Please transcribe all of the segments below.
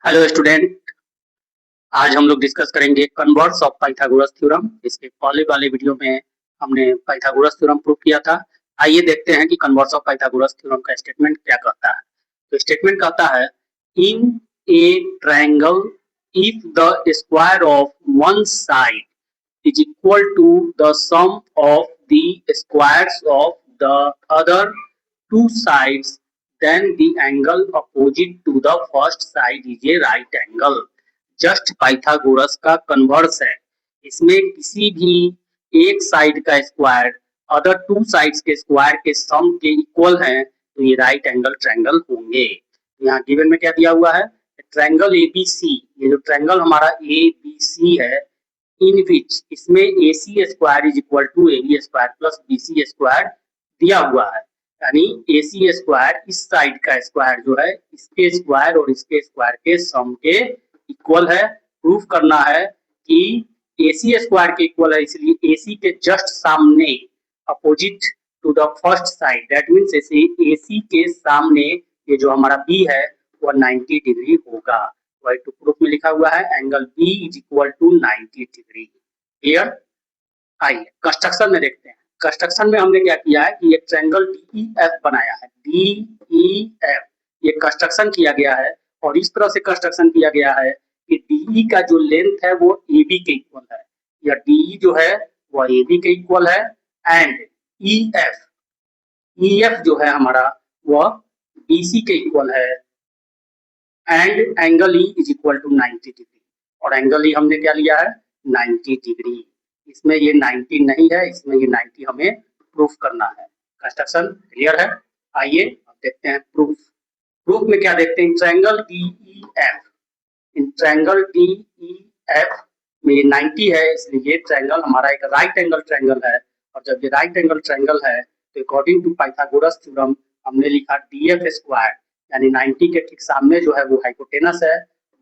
Hello student. आज हम लोग डिस्कस करेंगे कन्वर्स ऑफ पाइथागोरस थ्योरम। इसके पहले वाले वीडियो में हमने पाइथागोरस थ्योरम प्रूव किया था। आइए देखते हैं कि कन्वर्स ऑफ पाइथागोरस थ्योरम का स्टेटमेंट क्या कहता है। तो स्टेटमेंट कहता है in a triangle if the square of one side is equal to the sum of the squares of the other two sides, then the angle opposite to the first side is a right angle. Just Pythagoras का converse है। इसमें किसी भी एक side का square other two sides के square के सम के इक्वल है तो ये राइट एंगल ट्रायंगल होंगे। यहाँ गिवन में क्या दिया हुआ है, ट्रायंगल एबीसी। ये जो ट्रायंगल हमारा एबीसी है इन विच इसमें A C square is equal to A B square plus B C square दिया हुआ है। यानी ए सी स्क्वायर इस साइड का स्क्वायर जो है इसके स्क्वायर और इसके स्क्वायर के सम के इक्वल है। प्रूफ करना है कि ए सी स्क्वायर के इक्वल है, इसलिए ए सी के जस्ट सामने opposite to the first side, that means A C के सामने ये जो हमारा बी है वो 90 डिग्री होगा। वाई टू प्रूफ में लिखा हुआ है angle B is equal to 90 degree. Clear. आइए कंस्ट्रक्शन में देखते हैं। कंस्ट्रक्शन में हमने क्या किया है कि एक ट्रायंगल डीईएफ बनाया है। डीईएफ ये कंस्ट्रक्शन किया गया है और इस तरह से कंस्ट्रक्शन किया गया है कि डीई का जो लेंथ है वो एबी के इक्वल है, या डीई जो है वो एबी के इक्वल है, एंड ईएफ ईएफ जो है हमारा वह बीसी के इक्वल है, and angle E is equal to 90 degree. और एंगल ई हमने क्या लिया है 90 डिग्री। इसमें ये 90 नहीं है, इसमें ये 90 हमें प्रूफ करना है। कंस्ट्रक्शन क्लियर है। आइए अब देखते हैं प्रूफ। प्रूफ में क्या देखते हैं, triangle DEF. In triangle DEF में ये 90 है, इसलिए ये ट्रायंगल हमारा एक राइट एंगल ट्रायंगल है। और जब ये राइट एंगल ट्रायंगल है तो अकॉर्डिंग टू पाइथागोरस थ्योरम हमने लिखा डीएफ स्क्वायर, यानी 90 के ठीक सामने जो है वो हाइपोटेनस है।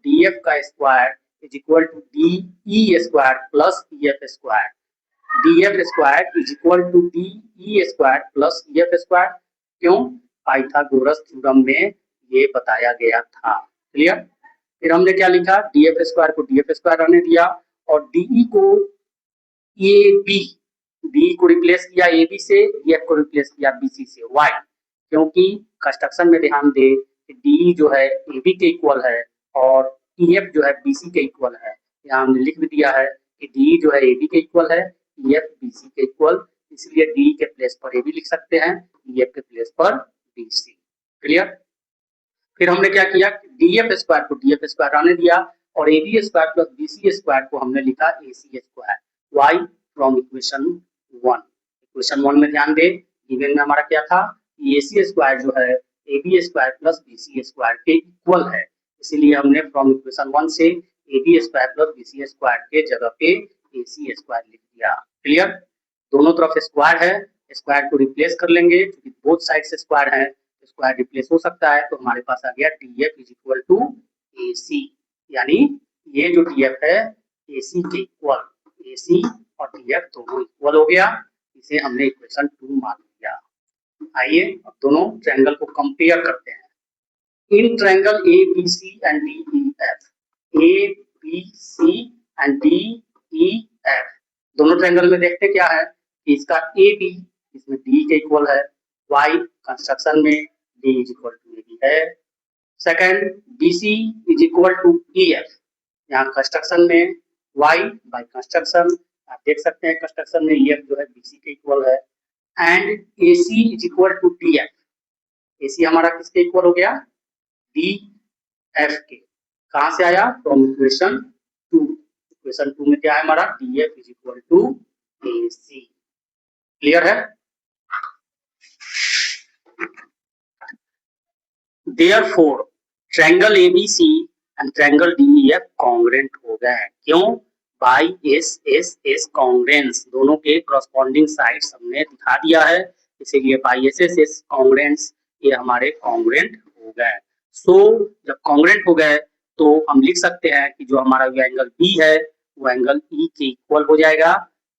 डीएफ का square is equal to DE square plus EF square. DF square is equal to DE square plus EF square. क्यों? पाइथागोरस थ्योरम में ये बताया गया था। क्लियर। फिर हमने क्या लिखा, डीएफ स्क्वायर को डीएफ स्क्वायर रहने दिया और डीई को ए बी, डी को रिप्लेस किया ए बी से, ईएफ को रिप्लेस किया बीसी से। वाई? क्योंकि कंस्ट्रक्शन में ध्यान दे कि डी जो है ए बी के इक्वल है और ईएफ जो है बीसी के इक्वल है। यहाँ हमने लिख भी दिया है कि डी जो है ए बी के इक्वल है, ईएफ बीसी के इक्वल, इसलिए डी के प्लेस पर ए बी लिख सकते हैं, ईएफ के प्लेस पर बीसी। क्लियर। फिर हमने क्या किया, डीएफ स्क्वायर को डीएफ स्क्वायर आने दिया और A B square plus BC square को हमने लिखा A C square. Why? From equation 1। Equation 1 में ध्यान दे, गिवन में हमारा क्या था, ए सी स्क्वायर जो है A B square plus BC square के इक्वल है, इसीलिए हमने फ्रॉम इक्वेशन 1 से A B square plus BC square के जगह पे ए सी स्क्वायर लिख दिया। क्लियर। दोनों तरफ स्क्वायर है, स्क्वायर को रिप्लेस कर लेंगे क्योंकि बोथ साइड से स्क्वायर है, स्क्वायर रिप्लेस हो सकता है, तो हमारे पास आ गया DF is equal to A सी, यानी ये जो डीएफ है ए सी के इक्वल, ए सी और डीएफ दोनों इक्वल हो गया। इसे हमने इक्वेशन 2 मान लिया। आइए अब दोनों ट्रायंगल को कंपेयर करते हैं। In triangle A B C and D E F, A B C and D E F, दोनों ट्रायंगल में देखते क्या है कि इसका ए बी इसमें डी के इक्वल है, वाई कंस्ट्रक्शन में D is equal to A B है। Second, B C is equal to E F, यहाँ कंस्ट्रक्शन में वाई बाई कंस्ट्रक्शन, आप देख सकते हैं कंस्ट्रक्शन में ई एफ जो है बी सी के इक्वल है, and A C is equal to D F. A C हमारा किसके इक्वल हो गया, डी एफ के। कहाँ से आया, फ्रॉम इक्वेशन 2। इक्वेशन 2 में क्या है हमारा, D F is equal to A C. Clear है। Therefore, triangle ABC and triangle DEF congruent हो गए हैं। क्यों? By SSS congruence, दोनों के corresponding sides हमने दिखा दिया है, इसीलिए by SSS congruence ये हमारे congruent हो गए। So जब congruent हो गए तो हम लिख सकते हैं कि जो हमारा एंगल B है वो एंगल E के इक्वल हो जाएगा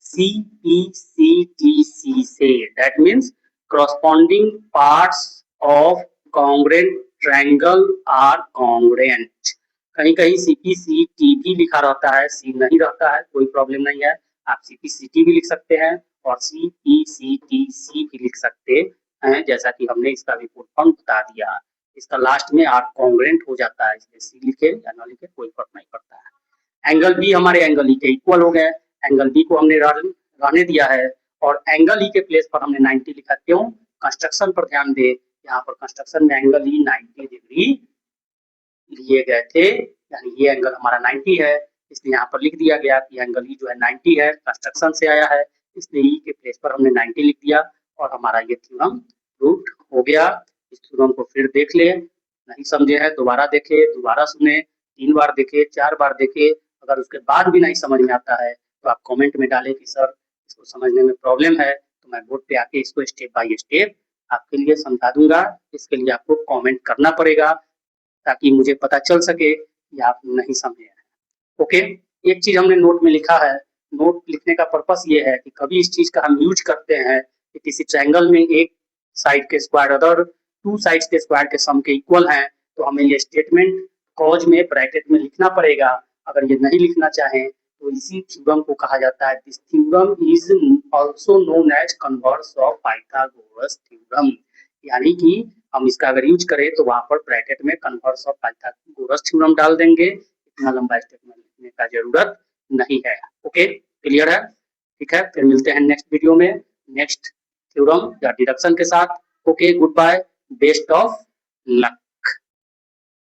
CPCTC से। That means corresponding parts of congruent triangle are congruent। कहीं कहीं CPCT भी लिखा रहता है, सी नहीं रहता है, कोई प्रॉब्लम नहीं है। आप CPCT भी लिख सकते हैं और CPCTC भी लिख सकते हैं, जैसा कि हमने इसका भी फुल फॉर्म बता दिया। इसका लास्ट में आर कॉन्ग्रुएंट हो जाता है, इसलिए सी लिखे या ना लिखे कोई फर्क नहीं पड़ता है। एंगल बी हमारे एंगल ई के इक्वल हो गए, एंगल बी को हमने रहने दिया है और एंगल ई के प्लेस पर हमने 90 लिखा। क्यों? कंस्ट्रक्शन पर ध्यान दे, यहाँ पर कंस्ट्रक्शन में एंगल ई 90 डिग्री लिए गए थे, यानी ये एंगल हमारा 90 है, इसलिए यहाँ पर लिख दिया गया कि एंगल ई जो है 90 है, कंस्ट्रक्शन से आया है, इसलिए ई के प्लेस पर हमने 90 लिख दिया और हमारा ये थ्योरम प्रूव्ड हो गया। इस थ्योरम को फिर देख ले, नहीं समझे हैं दोबारा देखे, दोबारा सुने, 3 बार देखे, 4 बार देखे। अगर उसके बाद भी नहीं समझ में आता है तो आप कमेंट में डालें कि सर इसको समझने में प्रॉब्लम है, तो मैं बोर्ड पे आके इसको स्टेप बाय स्टेप आपके लिए समझा दूंगा। इसके लिए आपको कमेंट करना पड़ेगा ताकि मुझे पता चल सके कि आप नहीं समझे हैं। ओके, एक चीज हमने नोट में लिखा है, नोट लिखने का पर्पस ये है कि कभी इस चीज का हम यूज करते हैं कि किसी ट्रायंगल में एक साइड के स्क्वायर अदर 2 साइड्स के स्क्वायर के सम के इक्वल हैं, तो हमें ये स्टेटमेंट कॉज में ब्रैकेट में लिखना पड़ेगा। अगर ये नहीं लिखना चाहें तो इसी थ्योरम को कहा जाता है, this theorem is also known as converse of Pythagoras theorem, यानी कि हम इसका अगर यूज करें तो वहां पर ब्रैकेट में कन्वर्स ऑफ पाइथागोरस थ्योरम डाल देंगे, इतना लंबा स्टेटमेंट लिखने का जरूरत नहीं है। ओके, क्लियर है? ठीक है, फिर मिलते हैं नेक्स्ट वीडियो में नेक्स्ट थ्योरम या डिडक्शन के साथ। Okay, good bye, best of luck.